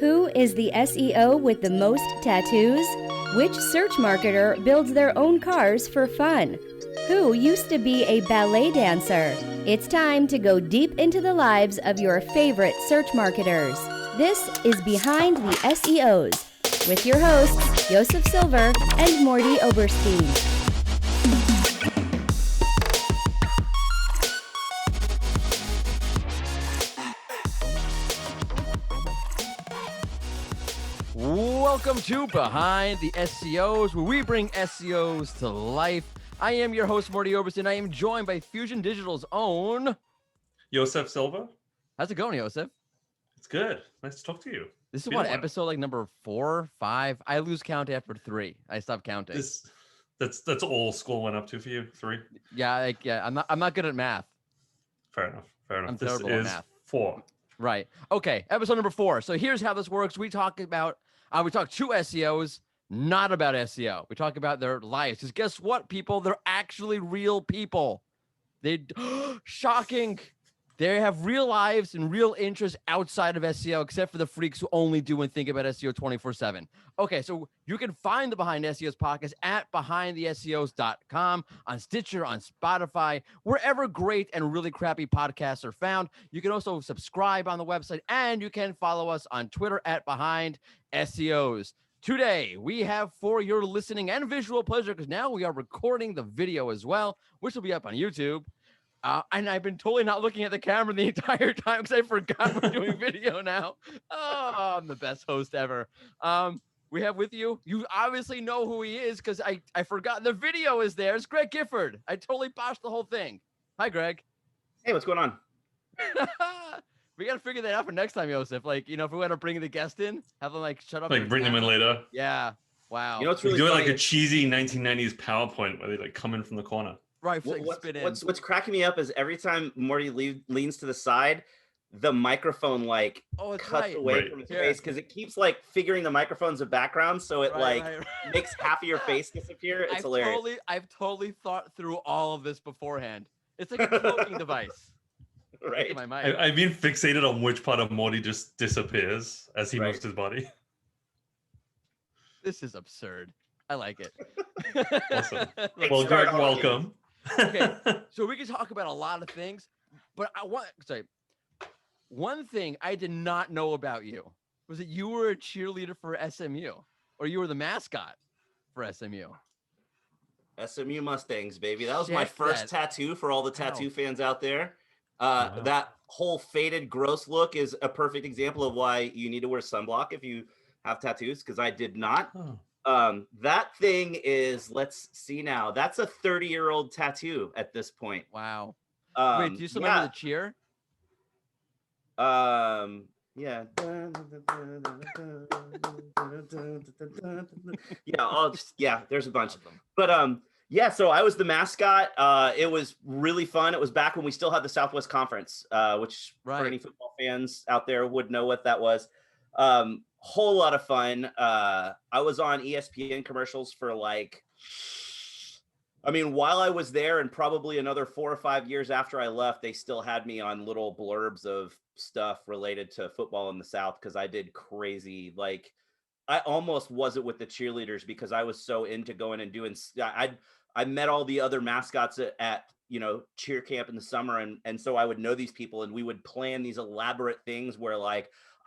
Who is the SEO with the most tattoos? Which search marketer builds their own cars for fun? Who used to be a ballet dancer? It's time to go deep into the lives of your favorite search marketers. This is Behind the SEOs with your hosts, Yosef Silver and Mordy Oberstein. Welcome to Behind the SEOs, where we bring SEOs to life. I am your host, Mordy Oberstein. I am joined by Fusion Digital's own Yosef Silver. How's it going, Yosef? It's good. Nice to talk to you. This is what, episode like number 4, 5? I lose count after 3. I stopped counting. That's all school went up to for you. 3. Yeah, I'm not good at math. Fair enough. I'm terrible at math. 4. Right. Okay. Episode number 4. So here's how this works. We talk to SEOs, not about SEO. We talk about their lives. Because guess what, people? They're actually real people. Shocking. They have real lives and real interests outside of SEO, except for the freaks who only do and think about SEO 24/7. Okay, so you can find the Behind SEOs podcast at behindtheseos.com, on Stitcher, on Spotify, wherever great and really crappy podcasts are found. You can also subscribe on the website, and you can follow us on Twitter at Behind SEOs. Today, we have for your listening and visual pleasure, because now we are recording the video as well, which will be up on YouTube. And I've been totally not looking at the camera the entire time because I forgot we're doing video now. Oh, I'm the best host ever. We have with you obviously know who he is because I forgot the video is there. It's Greg Gifford. I totally botched the whole thing. Hi, Greg. Hey, what's going on? We got to figure that out for next time, Yosef. Like, if we want to bring the guest in, have them shut up. Bring them in later. Yeah. Wow. What's really do it funny? Like a cheesy 1990s PowerPoint where they come in from the corner. Right. What's cracking me up is every time Morty leans to the side, the microphone cuts away from his face because it keeps figuring the microphone's a background, so it makes half of your face disappear. It's hilarious. I've totally thought through all of this beforehand. It's like a cloaking device. Right. I've been fixated on which part of Morty just disappears as he moves his body. This is absurd. I like it. Awesome. Well, Greg, welcome. Okay, so we can talk about a lot of things, but one thing I did not know about you was that you were a cheerleader for SMU, or you were the mascot for SMU. SMU Mustangs, baby. That was my first tattoo for all the tattoo fans out there. That whole faded, gross look is a perfect example of why you need to wear sunblock if you have tattoos, because I did not. That thing is, let's see now, that's a 30-year-old tattoo at this point. Wow. Wait, do you still remember the cheer? Yeah. There's a bunch of them. But so I was the mascot. It was really fun. It was back when we still had the Southwest Conference, which for any football fans out there would know what that was. Whole lot of fun. I was on ESPN commercials for while I was there, and probably another 4 or 5 years after I left, they still had me on little blurbs of stuff related to football in the South because I did crazy. I almost wasn't with the cheerleaders because I was so into going and doing. I met all the other mascots at cheer camp in the summer, and so I would know these people, and we would plan these elaborate things where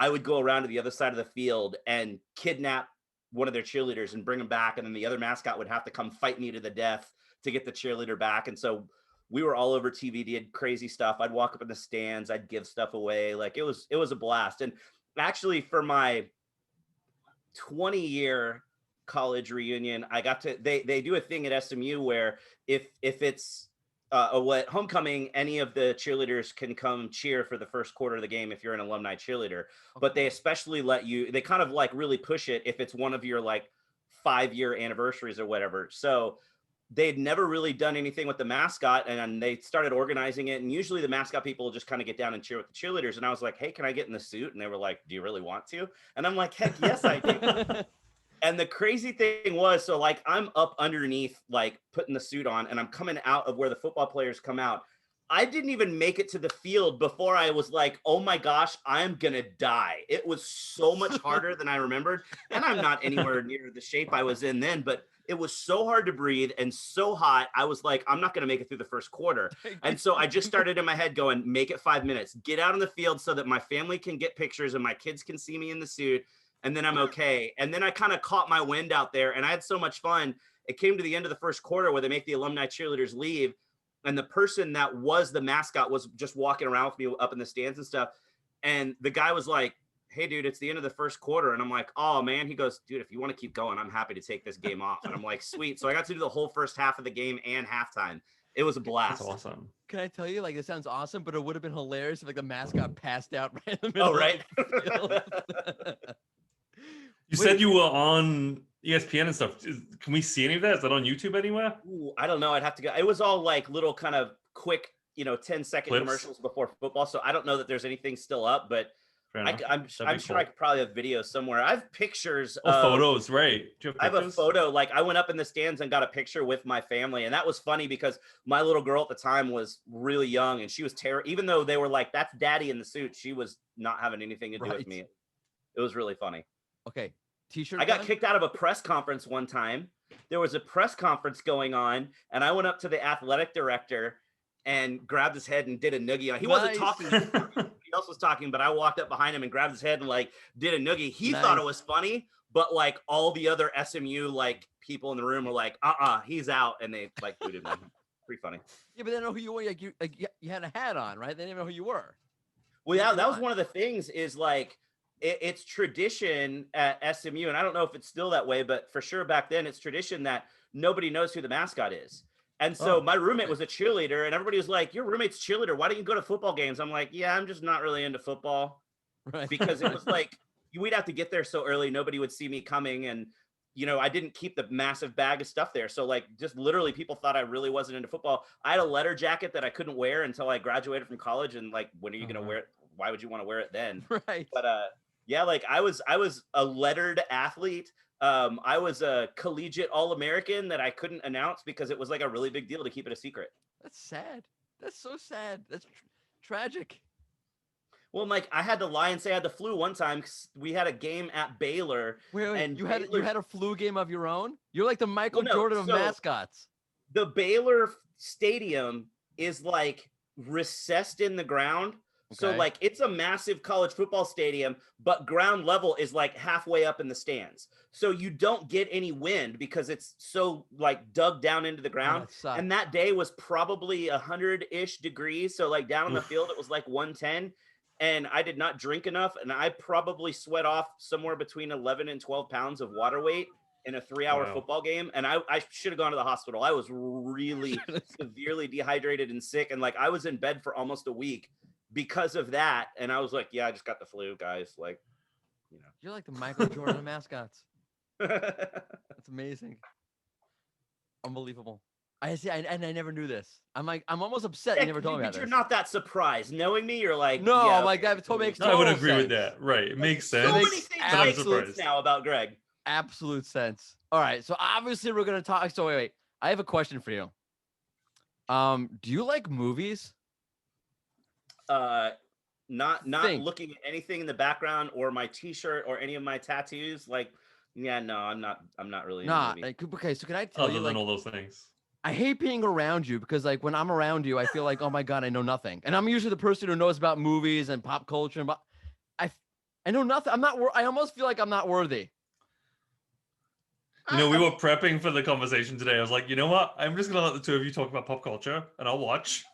I would go around to the other side of the field and kidnap one of their cheerleaders and bring them back. And then the other mascot would have to come fight me to the death to get the cheerleader back. And so we were all over TV, did crazy stuff. I'd walk up in the stands. I'd give stuff away. It was a blast. And actually for my 20-year college reunion, I got to, they do a thing at SMU where if it's, homecoming, any of the cheerleaders can come cheer for the first quarter of the game if you're an alumni cheerleader. But they especially they kind of really push it if it's one of your 5-year anniversaries or whatever. So they'd never really done anything with the mascot, and they started organizing it. And usually the mascot people will just kind of get down and cheer with the cheerleaders. And I was like, hey, can I get in the suit? And they were like, do you really want to? And I'm like, heck yes, I do. And the crazy thing was, I'm up underneath, putting the suit on, and I'm coming out of where the football players come out. I didn't even make it to the field before I was like, oh my gosh, I'm gonna die. It was so much harder than I remembered. And I'm not anywhere near the shape I was in then, but it was so hard to breathe and so hot. I was like, I'm not gonna make it through the first quarter. And so I just started in my head going, make it 5 minutes, get out on the field so that my family can get pictures and my kids can see me in the suit. And then I'm okay. And then I kind of caught my wind out there and I had so much fun. It came to the end of the first quarter where they make the alumni cheerleaders leave. And the person that was the mascot was just walking around with me up in the stands and stuff. And the guy was like, hey, dude, it's the end of the first quarter. And I'm like, oh, man. He goes, dude, if you want to keep going, I'm happy to take this game off. And I'm like, sweet. So I got to do the whole first half of the game and halftime. It was a blast. That's awesome. Can I tell you, like, this sounds awesome, but it would have been hilarious if, like, the mascot passed out right in the middle. Oh, right. You said you were on ESPN and stuff. Can we see any of that? Is that on YouTube anywhere? Ooh, I don't know. I'd have to go. It was all like little kind of quick, 10-second Clips? commercials before football. So I don't know that there's anything still up, but I'm sure I could probably have videos somewhere. I have pictures. Photos, right? Do you have I have a pictures? photo. Like I went up in the stands and got a picture with my family. And that was funny because my little girl at the time was really young and she was even though they were like, that's daddy in the suit. She was not having anything to do with me. It was really funny. Okay. T-shirt. I got kicked out of a press conference one time. There was a press conference going on, and I went up to the athletic director and grabbed his head and did a noogie. He wasn't talking. Somebody else was talking, but I walked up behind him and grabbed his head and like did a noogie. He thought it was funny, but like all the other SMU like people in the room were like, he's out, and they like booted me. Pretty funny. Yeah, but they didn't know who you were. You had a hat on, right? They didn't even know who you were. Well, yeah, that was one of the things. Is like. It's tradition at SMU, and I don't know if it's still that way, but for sure back then it's tradition that nobody knows who the mascot is. And so my roommate was a cheerleader, and everybody was like, your roommate's cheerleader. Why don't you go to football games? I'm like, yeah, I'm just not really into football. Right. Because it was like, we'd have to get there so early. Nobody would see me coming. And, I didn't keep the massive bag of stuff there. So like, just literally people thought I really wasn't into football. I had a letter jacket that I couldn't wear until I graduated from college. And like, when are you going to wear it? Why would you want to wear it then? Right. But, yeah, like I was a lettered athlete. I was a collegiate All-American that I couldn't announce because it was like a really big deal to keep it a secret. That's sad. That's so sad. That's tragic. Well, like I had to lie and say I had the flu one time because we had a game at Baylor. Wait, and you had a flu game of your own? You're like the Michael Jordan of mascots. The Baylor stadium is like recessed in the ground. Okay. So like it's a massive college football stadium, but ground level is like halfway up in the stands. So you don't get any wind because it's so like dug down into the ground. And that day was probably 100-ish degrees. So like down on the field, it was like 110. And I did not drink enough. And I probably sweat off somewhere between 11 and 12 pounds of water weight in a 3-hour football game. And I should have gone to the hospital. I was really severely dehydrated and sick. And like I was in bed for almost a week because of that. And I was like, yeah, I just got the flu, guys. Like, You're like the Michael Jordan of mascots. That's amazing. Unbelievable. I see. And I never knew this. I'm almost upset you never told me about this. You're not that surprised. Knowing me, you're like, no, yeah, like that totally makes I would agree sense. with that. Right. It makes sense. So many things make sense now about Greg. Absolute sense. All right. So obviously we're going to talk. So wait. I have a question for you. Do you like movies? Not looking at anything in the background or my t-shirt or any of my tattoos. Like, yeah, no, I'm not really into movies. Okay, so can I tell you, other than all those things? I hate being around you because like when I'm around you, I feel like, oh my God, I know nothing. And I'm usually the person who knows about movies and pop culture. And I know nothing. I almost feel like I'm not worthy. We were prepping for the conversation today. I was like, you know what? I'm just going to let the two of you talk about pop culture and I'll watch.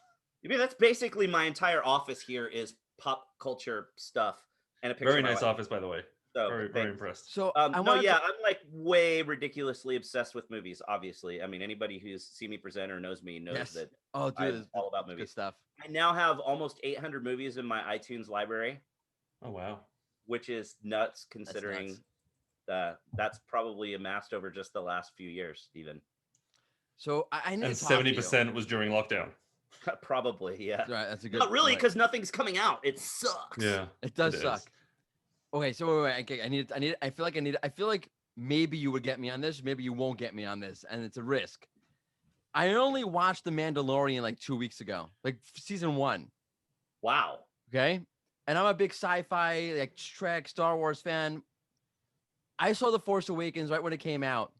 I mean, that's basically my entire office here is pop culture stuff and a picture. Very nice office, by the way. So very impressed. So I'm like way ridiculously obsessed with movies. Obviously, I mean, anybody who's seen me present or knows me knows that. Oh, dude, I'm all about movies. Good stuff. I now have almost 800 movies in my iTunes library. Oh wow! Which is nuts considering that's probably amassed over just the last few years, even. So I need. And 70% was during lockdown. Probably, yeah. Right, that's a good. Not really, because nothing's coming out. It sucks. Yeah, it does suck. Okay, so wait. Okay, I feel like maybe you would get me on this. Maybe you won't get me on this, and it's a risk. I only watched The Mandalorian like 2 weeks ago, like season 1. Wow. Okay. And I'm a big sci-fi, like Trek, Star Wars fan. I saw The Force Awakens right when it came out.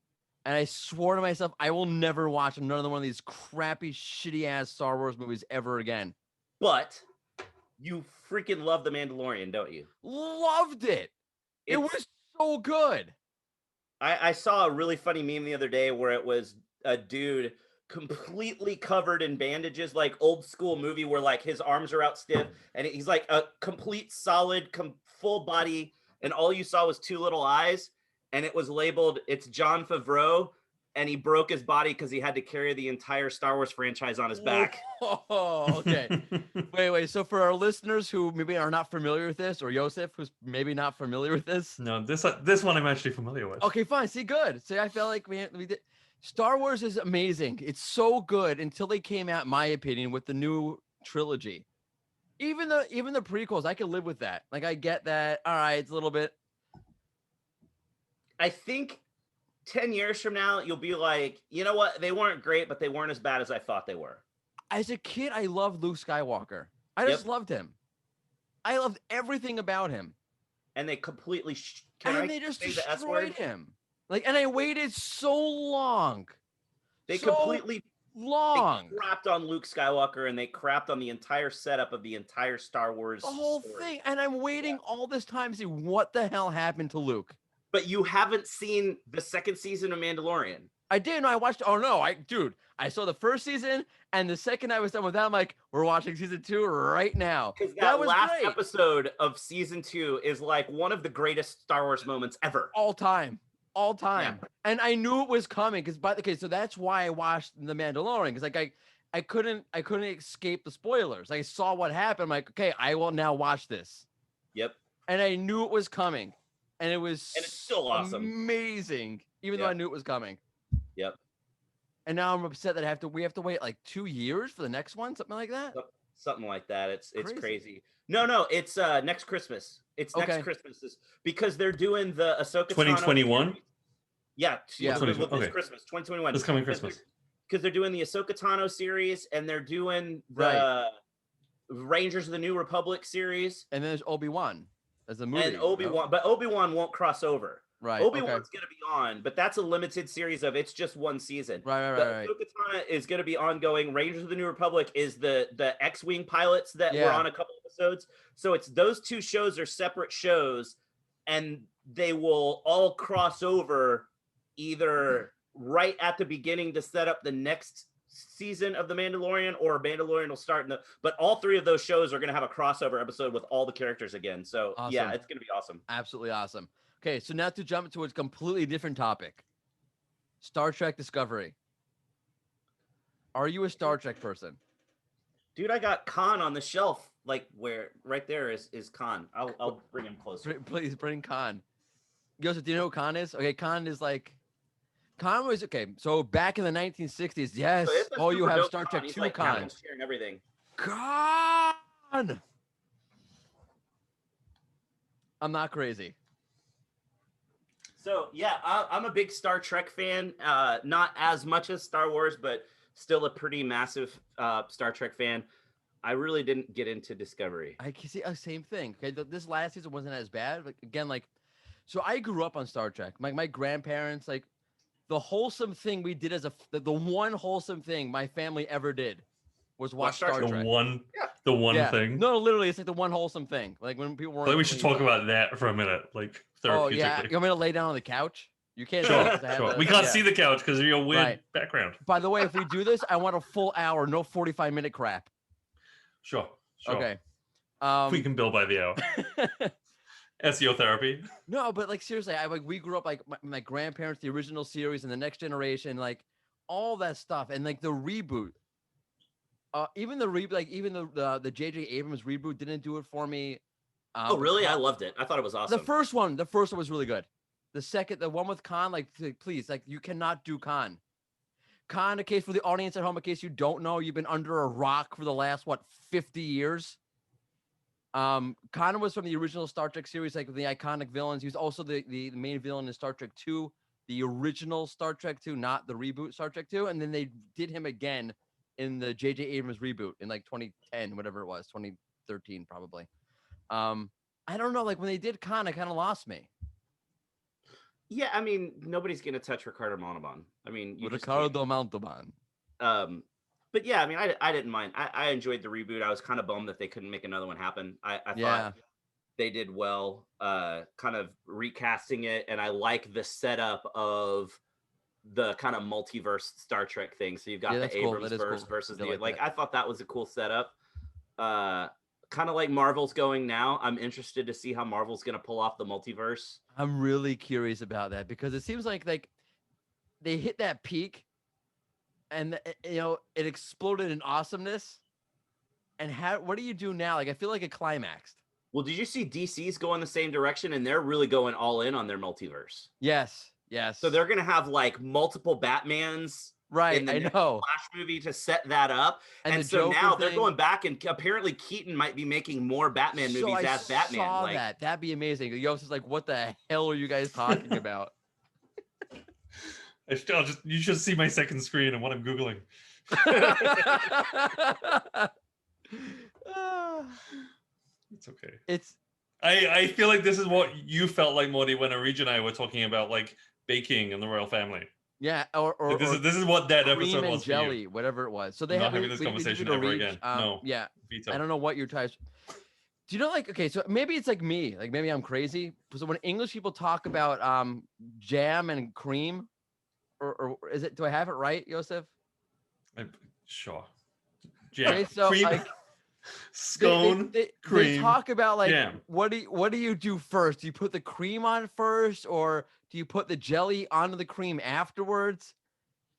And I swore to myself, I will never watch another one of these crappy, shitty ass Star Wars movies ever again. But you freaking love The Mandalorian, don't you? Loved it. It was so good. I saw a really funny meme the other day where it was a dude completely covered in bandages, like old school movie where like his arms are out stiff and he's like a complete solid full body, and all you saw was 2 little eyes, and it was labeled, it's Jon Favreau, and he broke his body because he had to carry the entire Star Wars franchise on his back. Oh, okay. Wait. So for our listeners who maybe are not familiar with this, or Yosef, who's maybe not familiar with this. No, this one I'm actually familiar with. Okay, fine. See, good. See, I felt like we did. Star Wars is amazing. It's so good until they came out, in my opinion, with the new trilogy. Even the prequels, I can live with that. Like, I get that. All right, it's a little bit. I think 10 years from now, you'll be like, you know what? They weren't great, but they weren't as bad as I thought they were. As a kid, I loved Luke Skywalker. I just loved him. I loved everything about him. And they completely they just destroyed him. Like, and I waited so long. They completely long. They crapped on Luke Skywalker, and they crapped on the entire setup of the entire Star Wars the whole story. thing. And I'm waiting all this time to see what the hell happened to Luke. But you haven't seen the second season of Mandalorian. I did. No, I watched. Oh no, I saw the first season, and the second I was done with that, I'm like, we're watching season 2 right now. Because that was last great. episode of season 2 is like one of the greatest Star Wars moments ever. All time. Yeah. And I knew it was coming so that's why I watched The Mandalorian, because like I couldn't escape the spoilers. I saw what happened. I'm like, okay, I will now watch this. Yep. And I knew it was coming, and it's still awesome, amazing, even though I knew it was coming. Yep. And now I'm upset that we have to wait like 2 years for the next one, something like that. Something like that. It's crazy. No, it's next Christmas. It's next Christmas, because they're doing the Ahsoka 2021. Yeah, This Christmas, 2021. This coming Christmas. Because they're doing the Ahsoka Tano series, and they're doing the Rangers of the New Republic series. And then there's Obi-Wan as a movie. And Obi-Wan, but Obi-Wan won't cross over. Right. Obi-Wan's going to be on, but that's a limited series of it's just one season. Right. Ahsoka Tano is going to be ongoing. Rangers of the New Republic is the X-Wing pilots that were on a couple episodes. So it's those 2 shows are separate shows, and they will all cross over either right at the beginning to set up the next season of The Mandalorian, or Mandalorian will start but all 3 of those shows are going to have a crossover episode with all the characters again. So awesome. Yeah, it's going to be awesome. Absolutely awesome. Okay, so now to jump into a completely different topic. Star Trek Discovery. Are you a Star Trek person? Dude, I got Khan on the shelf, like where right there is Khan. I'll bring him closer. Please bring Khan. Yosef, do you know who Khan is? Okay, Khan was so back in the 1960s, yes. So you have Star Trek 2 like Khan. Sharing everything. Khan! I'm not crazy. So yeah, I'm a big Star Trek fan. Not as much as Star Wars, but still a pretty massive Star Trek fan. I really didn't get into Discovery. I can see same thing. Okay, this last season wasn't as bad. Like again, so I grew up on Star Trek. My grandparents, like the wholesome thing we did the one wholesome thing my family ever did was watch Star Trek. The one thing. No, literally, it's like the one wholesome thing. Like when people were. We should talk about that for a minute, like therapeutically. Oh yeah, you want me to lay down on the couch? You can't. Sure. We can't see the couch because of your weird background. By the way, if we do this, I want a full hour, no 45-minute crap. Sure. Okay. We can bill by the hour. SEO therapy. No, but like seriously, we grew up like my grandparents, the original series, and the Next Generation, like all that stuff, and like the reboot. Even the the J.J. Abrams reboot didn't do it for me. Oh really? I loved it. I thought it was awesome. The first one was really good. The one with Khan, like please, like you cannot do Khan. Khan, in case for the audience at home, in case you don't know, you've been under a rock for the last 50 years. Khan was from the original Star Trek series, like the iconic villains. He was also the main villain in Star Trek 2, the original Star Trek 2, not the reboot Star Trek 2, and then they did him again in the J.J. Abrams reboot in like 2010, whatever it was, 2013 probably. I don't know, like when they did Khan, it kind of lost me. Yeah, I mean, nobody's gonna touch Ricardo Montalban. I mean, Ricardo Montalban. But yeah, I mean, I didn't mind. I enjoyed the reboot. I was kind of bummed that they couldn't make another one happen. I thought they did well, kind of recasting it, and I like the setup of the kind of multiverse Star Trek thing. So you've got the Abrams verse versus the like. I thought that was a cool setup. Kind of like Marvel's going now. I'm interested to see how Marvel's going to pull off the multiverse. I'm really curious about that because it seems like they hit that peak and it exploded in awesomeness. And what do you do now? Like, I feel like it climaxed. Well, did you see DC's going the same direction and they're really going all in on their multiverse? Yes. So they're going to have like multiple Batmans. Right, in the next Flash movie to set that up, and so now they're going back, and apparently Keaton might be making more Batman movies as Batman. I saw that'd be amazing. Yosef's like, "What the hell are you guys talking about?" You should see my second screen and what I'm googling. It's okay. I feel like this is what you felt like, Mordy, when Origi and I were talking about like baking and the royal family. Yeah, or this is what that episode cream and was jelly, for you. whatever it was. So they not having this conversation ever again. No. Yeah. Veto. I don't know what your ties. Do you know, like, okay, so maybe it's like me, like maybe I'm crazy. So when English people talk about jam and cream, or is it? Do I have it right, Yosef? Sure. Jam, okay, so cream, like, scone, cream. They talk about like jam. What do you do first? Do you put the cream on first, or do you put the jelly onto the cream afterwards?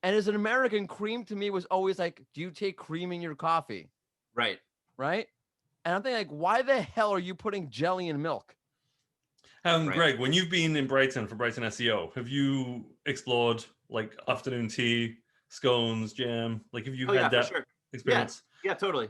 And as an American, cream to me was always like, do you take cream in your coffee? Right. And I'm thinking, like, why the hell are you putting jelly in milk? Greg, when you've been in Brighton for Brighton SEO, have you explored like afternoon tea, scones, jam? Like, have you had that experience? Yeah, totally.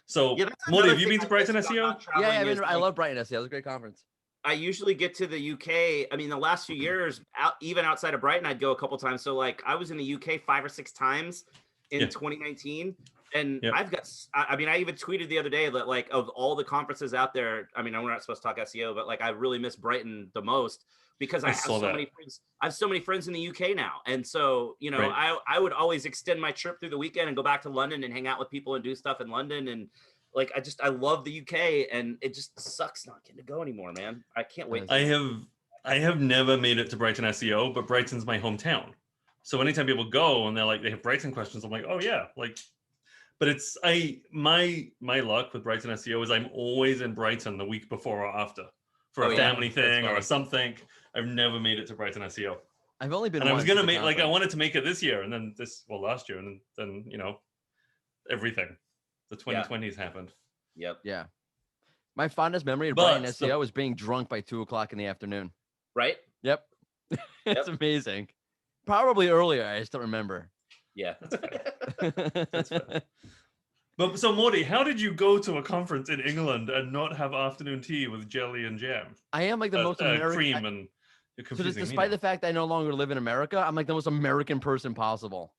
So, Mordy, have you been to Brighton SEO? Yeah, I love Brighton SEO. It was a great conference. I usually get to the UK. I mean, the last few years, even outside of Brighton, I'd go a couple times. So, like, I was in the UK 5 or 6 times in 2019. And I've got, I mean, I even tweeted the other day that, like, of all the conferences out there, I mean, we're not supposed to talk SEO, but like, I really miss Brighton the most because I have so many friends. I have so many friends in the UK now. And so, you know, I would always extend my trip through the weekend and go back to London and hang out with people and do stuff in London. And like, I love the UK, and it just sucks not getting to go anymore, man. I can't wait. I have never made it to Brighton SEO, but Brighton's my hometown. So anytime people go and they're like, they have Brighton questions, I'm like, oh yeah, like, but it's, my luck with Brighton SEO is I'm always in Brighton the week before or after for a family thing or something. I've never made it to Brighton SEO. I've only been, and I was going to make, like, I wanted to make it this year, and then last year, and then, you know, everything. The 2020s happened. Yep. Yeah. My fondest memory of Brighton SEO was being drunk by 2:00 in the afternoon. Right? Yep. It's amazing. Probably earlier. I just don't remember. Yeah. That's fair. That's fair. But so, Mordy, how did you go to a conference in England and not have afternoon tea with jelly and jam? I am like the most American. Cream and you're confusing me. Despite the fact that I no longer live in America, I'm like the most American person possible.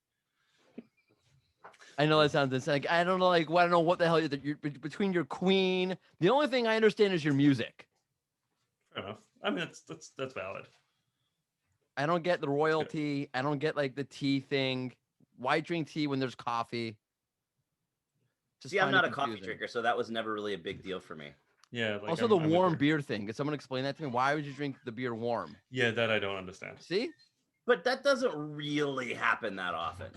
I know that sounds insane. Like, I don't know, like, I don't know what the hell you're between your queen. The only thing I understand is your music. Fair enough. I mean, that's valid. I don't get the royalty. I don't get like the tea thing. Why drink tea when there's coffee? See, I'm not a coffee drinker, so that was never really a big deal for me. Yeah. Like also, the warm beer thing. Can someone explain that to me? Why would you drink the beer warm? Yeah, that I don't understand. See? But that doesn't really happen that often.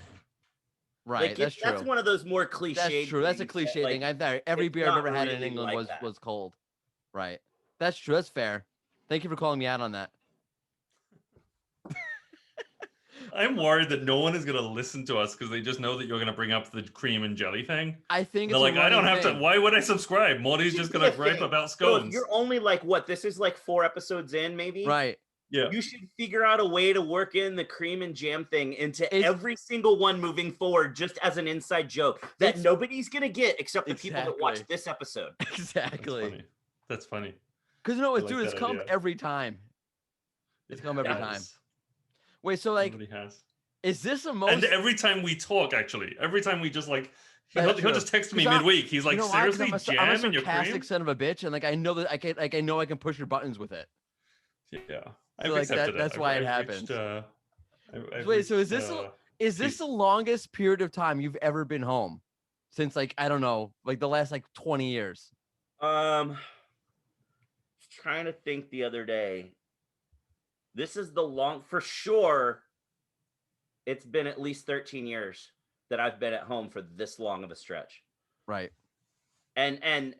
Right, that's true. That's one of those more cliche. That's true. That's a cliche thing. Every beer I've ever had in England was cold. Right. That's true. That's fair. Thank you for calling me out on that. I'm worried that no one is going to listen to us because they just know that you're going to bring up the cream and jelly thing. I think they're like, I don't have to. Why would I subscribe? Mordy's just going to gripe about scones. So if you're only like, what? This is like 4 episodes in, maybe. Right. Yeah. You should figure out a way to work in the cream and jam thing into every single one moving forward, just as an inside joke that nobody's going to get except the people that watch this episode. Exactly. That's funny. Because, you know, dude, it's come every time. It's come every time. Wait, so like, Nobody has. is this the most? And every time we talk, actually, every time we just like, he'll just text me 'Cause midweek. He's like, you know why? 'Cause seriously, I'm a jam in your sarcastic cream? son of a bitch, and like I know that I know I can push your buttons with it. Yeah, So I've like accepted that's it. why it I've happens. I've Wait, so is reached, this the longest period of time you've ever been home? Since like, I don't know, like the last like 20 years. Trying to think the other day. This is for sure. It's been at least 13 years that I've been at home for this long of a stretch. Right. And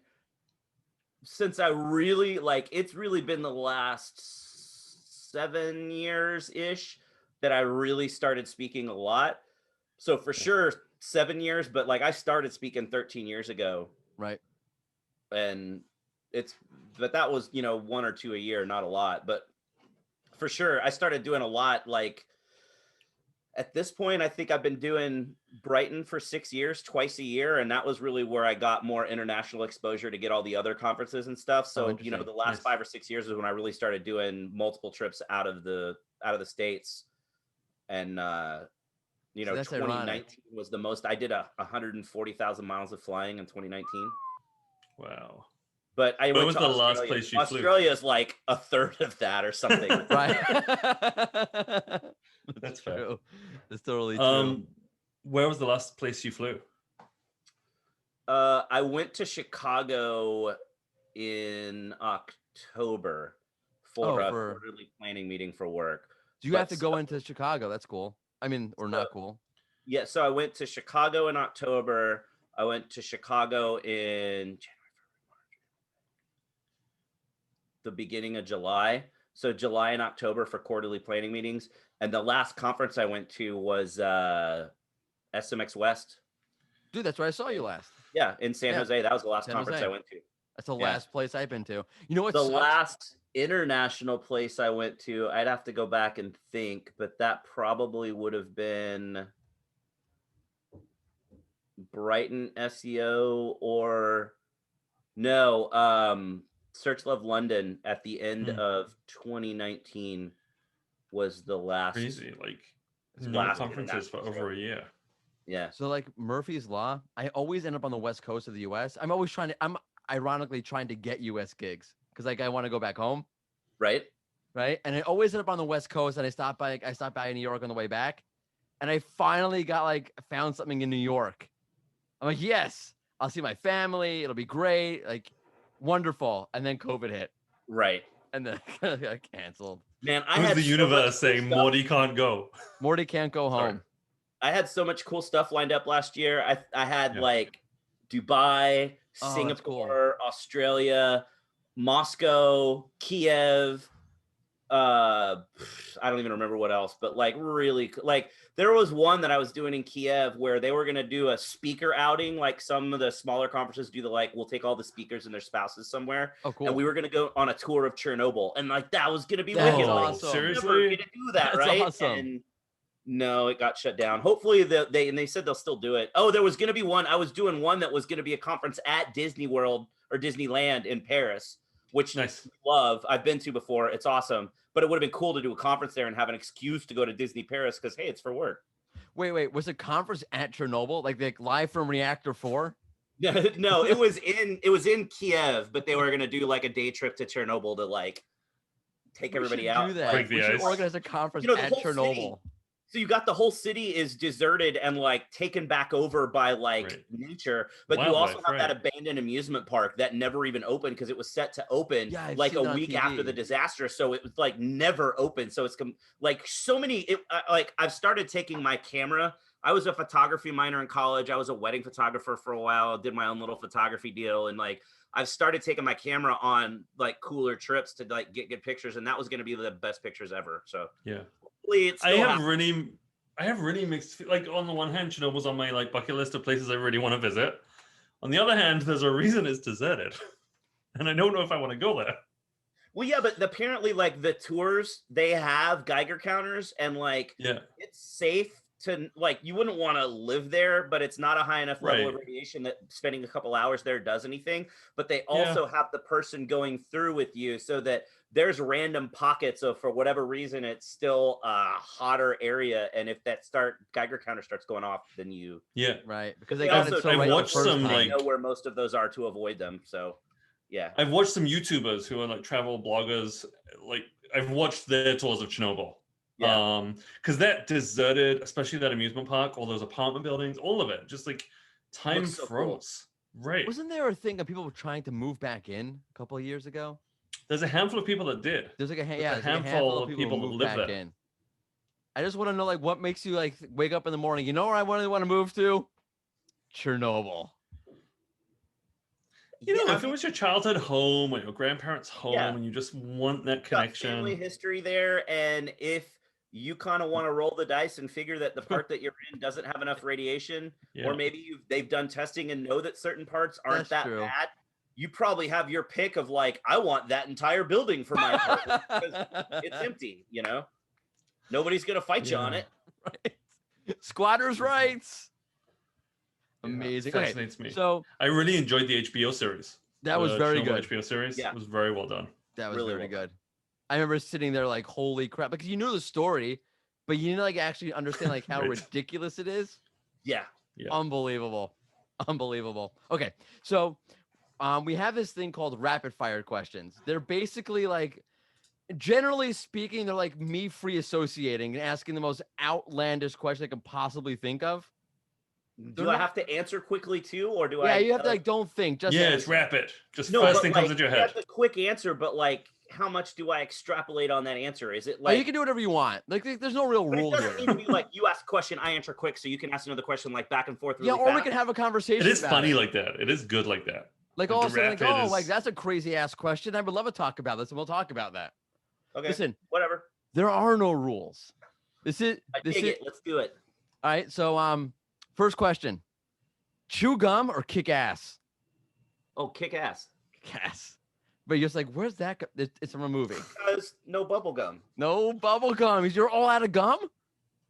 since I really it's really been the last 7 years ish that I really started speaking a lot. So for sure 7 years, but like I started speaking 13 years ago. Right. And that was, 1 or 2 a year, not a lot, but for sure I started doing a lot. Like at this point, I think I've been doing Brighton for 6 years, twice a year. And that was really where I got more international exposure to get all the other conferences and stuff. So, the last 5 or 6 years is when I really started doing multiple trips out of the States. And, So that's 2019 ironic. was the most. I did 140,000 miles of flying in 2019. wow. But I Where went was to the Australia. last place you flew? Australia is like a third of that or something. Right. That's fair. True. That's totally true. Where was the last place you flew? I went to Chicago in October for a quarterly planning meeting for work. Do you have to go into Chicago? That's cool. I mean, or not cool. Yeah, so I went to Chicago in October. I went to Chicago in the beginning of July. So July and October for quarterly planning meetings. And the last conference I went to was SMX West. Dude, that's where I saw you last. Yeah, in San Jose. That was the last San conference Jose. I went to. That's the last place I've been to. You know what? The last international place I went to, I'd have to go back and think, but that probably would have been Brighton SEO or no, SearchLab London at the end of 2019 was the last. Crazy, like no conferences for over a year. Yeah. So like Murphy's Law, I always end up on the West Coast of the US. I'm ironically trying to get US gigs because like I want to go back home. Right. Right. And I always end up on the West Coast and I stopped by in New York on the way back. And I finally found something in New York. I'm like, yes, I'll see my family. It'll be great. Like, wonderful. And then COVID hit. Right. And then I got canceled. Man, I had the universe saying Mordy can't go. Mordy can't go home. I had so much cool stuff lined up last year. I had like Dubai, Singapore, Australia, Moscow, Kiev. I don't even remember what else, but like really, like there was one that I was doing in Kiev where they were going to do a speaker outing. Like some of the smaller conferences do we'll take all the speakers and their spouses somewhere. Oh, cool. And we were going to go on a tour of Chernobyl. And like, that was going to be wicked. Awesome. Like, seriously? never going to do that. That's right. Awesome. And no, it got shut down. Hopefully they said they'll still do it. Oh, there was going to be one. I was doing one that was going to be a conference at Disney World or Disneyland in Paris, which nice. Love. I've been to before. It's awesome. But it would have been cool to do a conference there and have an excuse to go to Disney Paris because, hey, it's for work. Wait. Was the conference at Chernobyl? Like live from Reactor 4? No, it was in Kiev, but they were going to do like a day trip to Chernobyl to like take everybody out. Do that. We should organize a conference at Chernobyl. So you got the whole city is deserted and like taken back over by like nature, but you also have that abandoned amusement park that never even opened because it was set to open like a week after the disaster. So it was like never open. So it's like so many, like I've started taking my camera. I was a photography minor in college. I was a wedding photographer for a while. I did my own little photography deal. And like, I've started taking my camera on like cooler trips to like get good pictures. And that was going to be the best pictures ever. So yeah. I have really mixed, like on the one hand, Chernobyl's on my like bucket list of places I really want to visit. On the other hand, there's a reason it's deserted. And I don't know if I want to go there. Well, yeah, but apparently like the tours, they have Geiger counters and like it's safe to like, you wouldn't want to live there, but it's not a high enough level of Right. radiation that spending a couple hours there does anything. But they Yeah. also have the person going through with you, so that there's random pockets of, for whatever reason, it's still a hotter area. And if that Geiger counter starts going off, then you Yeah. Right. Because they they got also it so I've right watched the first some, time. like- know where most of those are to avoid them. So yeah. I've watched some YouTubers who are like travel bloggers. Like I've watched their tours of Chernobyl. Yeah. Because that deserted, especially that amusement park, all those apartment buildings, all of it, just like time Looks so cool. froze. Right. Wasn't there a thing of people were trying to move back in a couple of years ago? There's a handful of people that did. There's like a There's there's like a handful of people who that moved live back there. in. I just want to know, like, what makes you like wake up in the morning? You know where I really want to move to? Chernobyl. You know, Yeah, if it was your childhood home or your grandparents' home, Yeah. and you just want that got family connection. history there, and if you kind of want to roll the dice and figure that the part that you're in doesn't have enough radiation, Yeah. or maybe they've done testing and know that certain parts aren't That's that true. bad, you probably have your pick of like, I want that entire building for my apartment because it's empty, you know? Nobody's gonna fight you on Yeah. it. Right. Squatters' rights. Yeah, Amazing. fascinates me. So I really enjoyed the HBO series. that was The very Chernobyl good. HBO series. Yeah. It was very well done. That was Really very well good. I remember sitting there like, holy crap, because you knew the story, but you didn't like actually understand like how Right. ridiculous it is. Yeah. Yeah. Unbelievable. Unbelievable. Okay. So we have this thing called rapid fire questions. They're basically like, generally speaking, they're like me free associating and asking the most outlandish question I can possibly think of. Do I have to answer quickly too, or do Yeah, I? you have to like don't think, just Yeah, it's answer. rapid. Just No, first but thing like, comes into your yeah, head. the quick answer, but like, how much do I extrapolate on that answer? Is it Oh, like? you can do whatever you want. Like there's no real But it rule doesn't here. need to be like you ask a question, I answer quick, so you can ask another question like back and forth really Yeah, or we fast. can have a conversation. It is about funny it. like that. It is good like that. Like the all of a sudden, like, rapid oh, like is- that's a crazy ass question. I would love to talk about this, and we'll talk about that. Okay, Listen, whatever. there are no rules. This is I this dig is it. Let's do it. all right. So first question: chew gum or kick ass? Oh, kick ass. Kick ass. But you're just like, where's that? It's from a movie. Because no bubble gum. No bubble gum. You're all out of gum.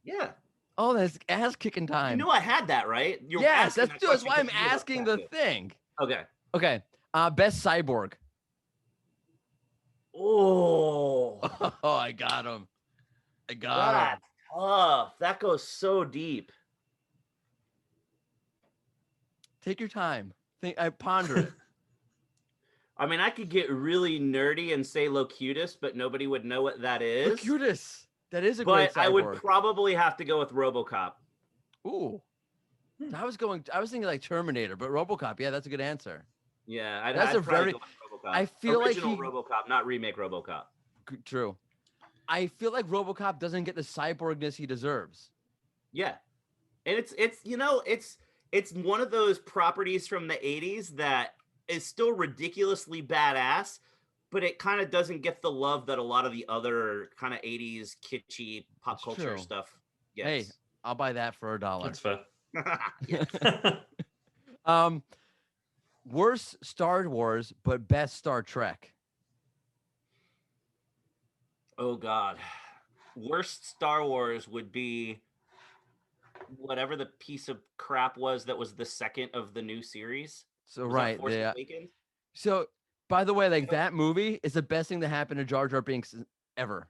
Yeah. Oh, that's ass kicking You time. knew I had that, right? You're Yes, asking that's that why question I'm 'cause you were asking the upset. thing. Okay. Okay. Best cyborg. Oh, Oh, I got him. I got him. that's tough. That goes so deep. Take your time. I ponder it. I mean, I could get really nerdy and say Locutus, but nobody would know what that is. Locutus. That is a great But cyborg. I would probably have to go with RoboCop. Ooh. I was thinking like Terminator, but RoboCop. Yeah, that's a good answer. Yeah, That's I'd a probably very- go with RoboCop. I feel like Original he- RoboCop, not remake RoboCop. True. I feel like RoboCop doesn't get the cyborgness he deserves. Yeah, and it's one of those properties from the 80s that is still ridiculously badass, but it kind of doesn't get the love that a lot of the other kind of 80s kitschy pop That's culture true. stuff Hey, gets. I'll buy that for $1. That's fair. Yeah. Worst Star Wars, but best Star Trek. Oh God, worst Star Wars would be whatever the piece of crap was that was the second of the new series. So Was that right, Force yeah. Awakens? So by the way, like that movie is the best thing that happened to Jar Jar Binks ever.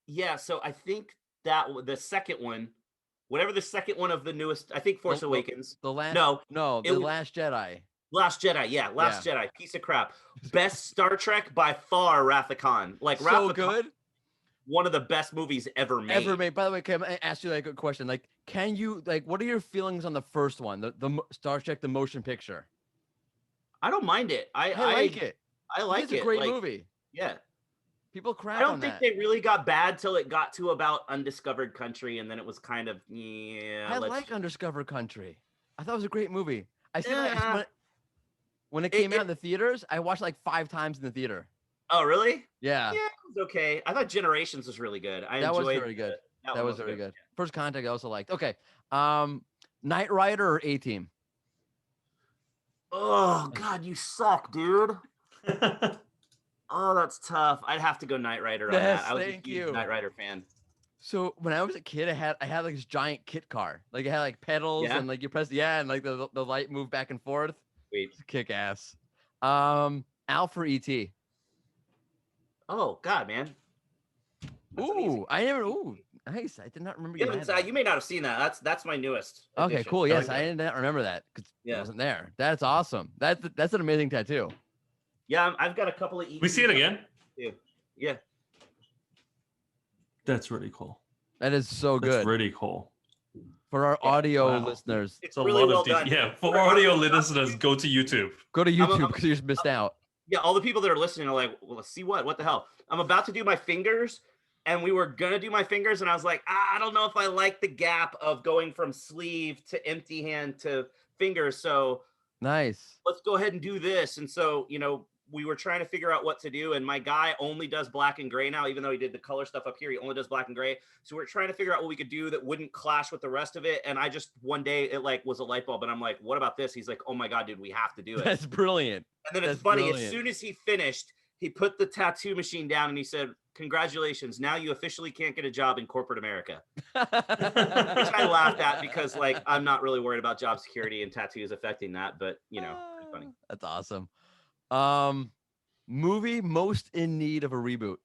Yeah, so I think that the second one, whatever the second one of the newest, I think Force The- Awakens. The last No, no, it the was- Last Jedi. Last Jedi, yeah, Last Jedi, piece of crap. Best Star Trek by far, Wrath of Khan. Like Wrath So of Khan, good. one of the best movies ever made. Ever made. By the way, can I ask you like a question? Like, can you like what are your feelings on the first one, the Star Trek the motion picture? I don't mind it. I like it. I like It's it. a great like, movie. Yeah. People crap I don't on think that. they really got bad till it got to about Undiscovered Country, and then it was kind of I like Undiscovered Country. I thought it was a great movie. I see Yeah. when it It- came out it- in the theaters, I watched like 5 times in the theater. Oh, really? Yeah, Yeah, it was okay. I thought Generations was really good. I that was enjoyed very good. That one was very good. First Contact I also liked. Okay. Knight Rider or A-Team? Oh God, you suck, dude. Oh, that's tough. I'd have to go Knight Rider on Yes, that. I was thank a huge you. Knight Rider fan. So when I was a kid, I had like this giant kit car. Like it had like pedals Yeah? and like you press and like the light moved back and forth. Wait. It's kick ass. Al for ET. Oh God, man. That's an easy Ooh, I never. Ooh, nice. I did not remember You, you had that. you may not have seen that. That's my newest. Okay, addition. cool. I Yes, like I that. did not remember that because it Yeah. wasn't there. That's awesome. That's an amazing tattoo. Yeah, I've got a couple of. We see it again. Too. Yeah. That's really cool. That is so That's good really cool. for our audio Wow. listeners. It's It's a really lot well of done. yeah. For audio listeners, go to YouTube. Go to I'm- YouTube because you just missed out. Yeah, all the people that are listening are like, well, let's see what the hell? I'm about to do my fingers, and we were gonna do my fingers, and I was like, I don't know if I like the gap of going from sleeve to empty hand to fingers. So Nice. let's go ahead and do this. And so, we were trying to figure out what to do. And my guy only does black and gray now, even though he did the color stuff up here, he only does black and gray. So we're trying to figure out what we could do that wouldn't clash with the rest of it. And I just, one day it like was a light bulb and I'm like, what about this? He's like, oh my God, dude, we have to do it. That's brilliant. And then it's That's funny. brilliant. As soon as he finished, he put the tattoo machine down and he said, congratulations. Now you officially can't get a job in corporate America, which I laughed at because like, I'm not really worried about job security and tattoos affecting that, but pretty funny. That's awesome. Movie most in need of a reboot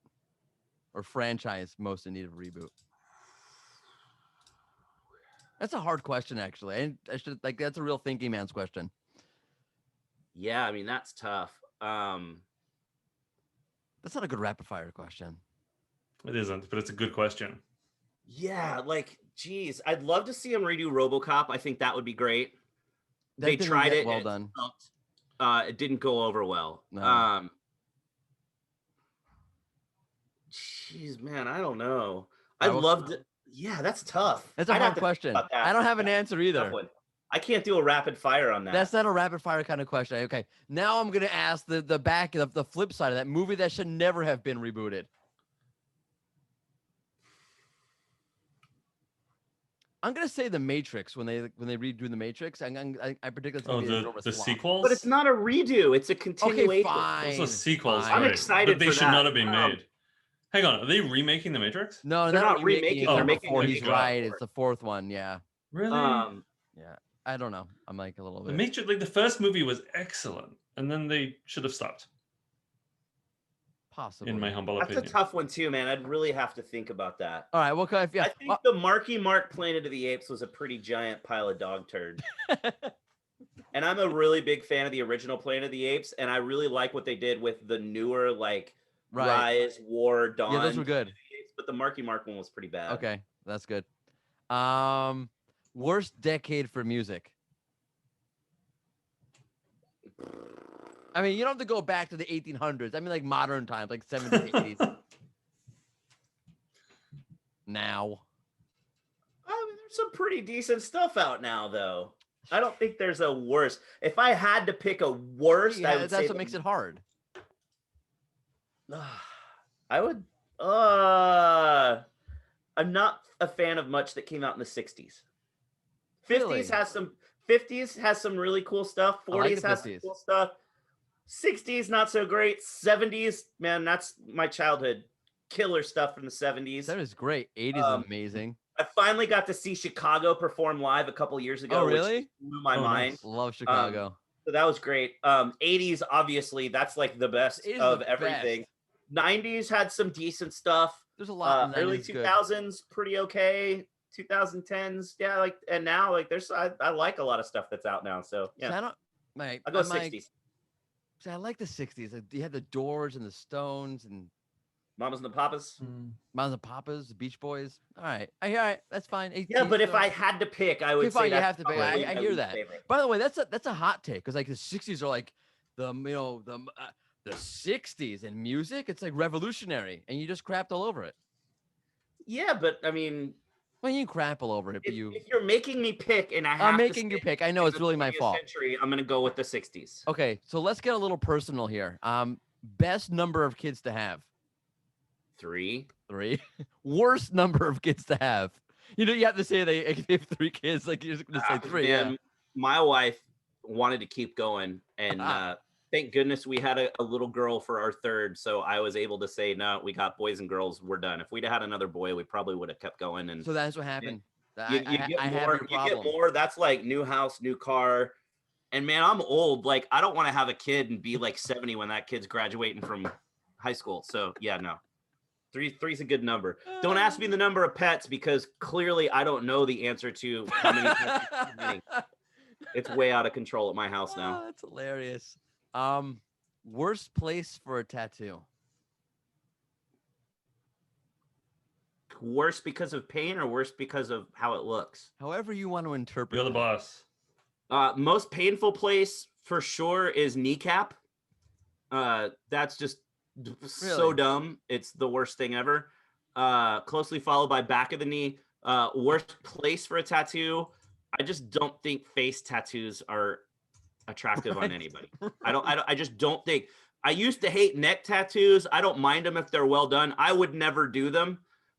or franchise most in need of a reboot. That's a hard question, actually. I should like that's a real thinking man's question. Yeah, I mean, that's tough. That's not a good rapid fire question. It isn't, but it's a good question. Yeah, like, geez, I'd love to see him redo RoboCop. I think that would be great. That They didn't tried get it. well It done. sucked. It didn't go over well. No. Jeez, man, I don't know. I I'd will- love to. Yeah, that's tough. That's a I'd have hard to think question. about that. I don't have an That's answer a tough either. one. I can't do a rapid fire on that. That's not a rapid fire kind of question. Okay, now I'm gonna ask the back of the flip side of that movie that should never have been rebooted. I'm gonna say The Matrix when they redo The Matrix. I predict it's gonna be a The sequels. But it's not a redo. It's a Okay, continuation. fine. Those are sequels. fine. I'm right, excited but they for should that. not have been made. Hang on, are they remaking The Matrix? No, They're they're not remaking it. it, They're they're making making He's it. right. It's the fourth one. Yeah, Really? yeah. I don't know. I'm like a little The bit. Matrix, like the first movie was excellent, and then they should have stopped. Possibly. In my humble That's opinion. a tough one too, man. I'd really have to think about that. All right. Well, yeah. I think the Marky Mark Planet of the Apes was a pretty giant pile of dog turd. And I'm a really big fan of the original Planet of the Apes, and I really like what they did with the newer, like right. Rise, War, Dawn. Yeah, those were good. But the Marky Mark one was pretty bad. Okay, that's good. Worst decade for music. I mean, you don't have to go back to the 1800s. I mean, like modern times, like 70s, 80s. Now. I mean, there's some pretty decent stuff out now, though. I don't think there's a worst. If I had to pick a worst, I Yeah, would that's say what makes it hard. I would. I'm not a fan of much that came out in the 60s. 50s Really? has some really cool stuff. I like 40s the has some 50s. cool stuff. 60s not so great. 70s, man, that's my childhood. Killer stuff from the 70s. That is great. 80s is amazing. I finally got to see Chicago perform live a couple years ago. Oh, really? Which blew my Oh, mind. nice. Love Chicago. So that was great. 80s, obviously, that's like the best 80s is of the everything. 90s had some decent stuff. There's a lot. in the Early 90s good. 2000s, pretty okay. 2010s, yeah, like, and now like there's I like a lot of stuff that's out now. So See, yeah, I don't. Like, I'll go I'm like- 60s. see, I like the 60s. Like, you had the Doors and the Stones and Mamas and the Papas. Mamas and Papas, the Beach Boys. All right. All right. That's fine. Yeah, 80s, but if so- I had to pick, I would Okay, fine, say you that's have to pick. probably I my hear least that. favorite. By the way, that's a hot take because like the 60s are like the 60s in music. It's like revolutionary, and you just crapped all over it. Yeah, but I mean, Well, you can crap all over it, but if you're making me pick, and I have I'm to making you stick pick. I know in it's the really my 20th fault. Century, I'm gonna go with the 60s. Okay, so let's get a little personal here. Best number of kids to have. 3. 3. Worst number of kids to have. You know, you have to say they have 3 kids. Like you're just gonna say 3. Man, Yeah. my wife wanted to keep going, and Thank goodness we had a little girl for our third, so I was able to say, no, we got boys and girls, we're done. If we'd have had another boy, we probably would have kept going. And So that's what happened. you I get have more, your you problem. get more. That's like new house, new car. And man, I'm old. Like, I don't want to have a kid and be like 70 when that kid's graduating from high school. So yeah, no. Three's a good number. Don't ask me the number of pets because clearly I don't know the answer to how many pets you're getting. It's way out of control at my house now. Oh, that's hilarious. Worst place for a tattoo? Worse because of pain or worse because of how it looks? However you want to interpret You're the that. boss. Most painful place for sure is kneecap. That's just so Really? dumb. It's the worst thing ever. Closely followed by back of the knee. Worst place for a tattoo. I just don't think face tattoos are attractive on anybody. I just don't think. I used to hate neck tattoos. I don't mind them if they're well done. I would never do them.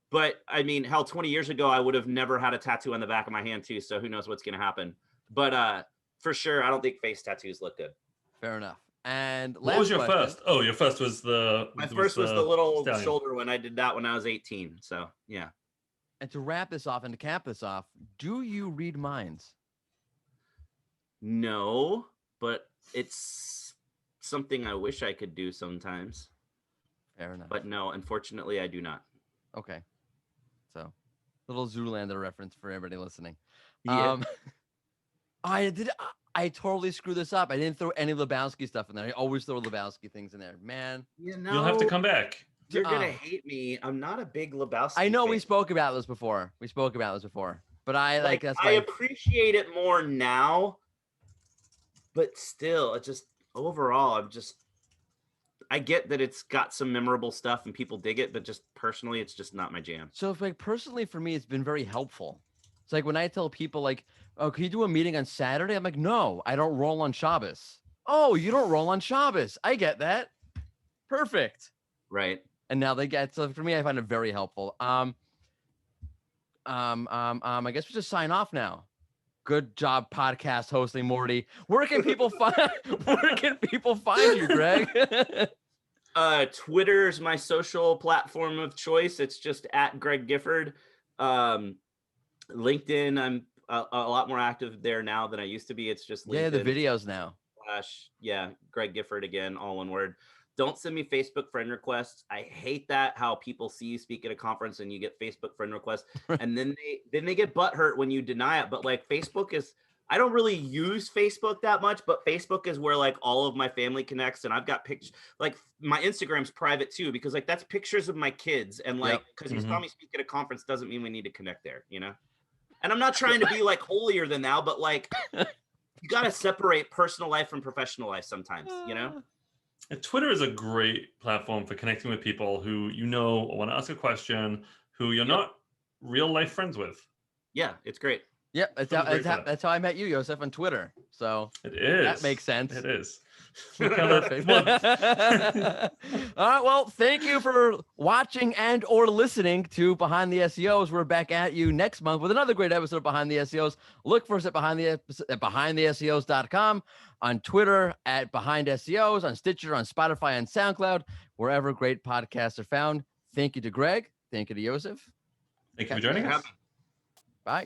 But I mean, hell, 20 years ago, I would have never had a tattoo on the back of my hand too. So who knows what's going to happen. But for sure, I don't think face tattoos look good. Fair enough. And What was your last question. first? Oh, your first was My first was the little stallion. shoulder when I did that when I was 18. So yeah. And to wrap this off and to cap this off, do you read minds? No, but it's something I wish I could do sometimes. Fair enough. But no, unfortunately, I do not. Okay. So, little Zoolander reference for everybody listening. Yeah. I totally screwed this up. I didn't throw any Lebowski stuff in there. I always throw Lebowski things in there. Man. You know, You'll have to come back. You're gonna hate me. I'm not a big Lebowski. I know fan. we spoke about this before. But I like that's I why appreciate it more now. But still, it just overall, I get that it's got some memorable stuff and people dig it, but just personally, it's just not my jam. So, like, personally, for me, it's been very helpful. It's like when I tell people, like, oh, can you do a meeting on Saturday? I'm like, no, I don't roll on Shabbos. Oh, you don't roll on Shabbos. I get that. Perfect. Right. And now they get, so for me, I find it very helpful. I guess we just sign off now. Good job podcast hosting, Morty. Where can people find you, Greg? Twitter's my social platform of choice. It's just at Greg Gifford. LinkedIn, I'm a lot more active there now than I used to be. It's just LinkedIn. Yeah, the videos now. Greg Gifford again, all one word. Don't send me Facebook friend requests. I hate that, how people see you speak at a conference and you get Facebook friend requests and then they get butthurt when you deny it. But like Facebook is, I don't really use Facebook that much, but Facebook is where like all of my family connects, and I've got pictures. Like my Instagram's private too, because like that's pictures of my kids, and like because you saw me speak at a conference doesn't mean we need to connect there, you know. And I'm not trying to be like holier than thou, but like you got to separate personal life from professional life sometimes, you know. And Twitter is a great platform for connecting with people who you know want to ask a question, who you're not real life friends with. Yeah, it's great. Yep, that's how I met you, Yosef, on Twitter. So it is. That makes sense. It is. Perfect. All right. Well, thank you for watching and or listening to Behind the SEOs. We're back at you next month with another great episode of Behind the SEOs. Look for us at behindtheseos.com, on Twitter at Behind SEOs, on Stitcher, on Spotify, and SoundCloud, wherever great podcasts are found. Thank you to Greg. Thank you to Yosef. Thank you for joining us. Bye.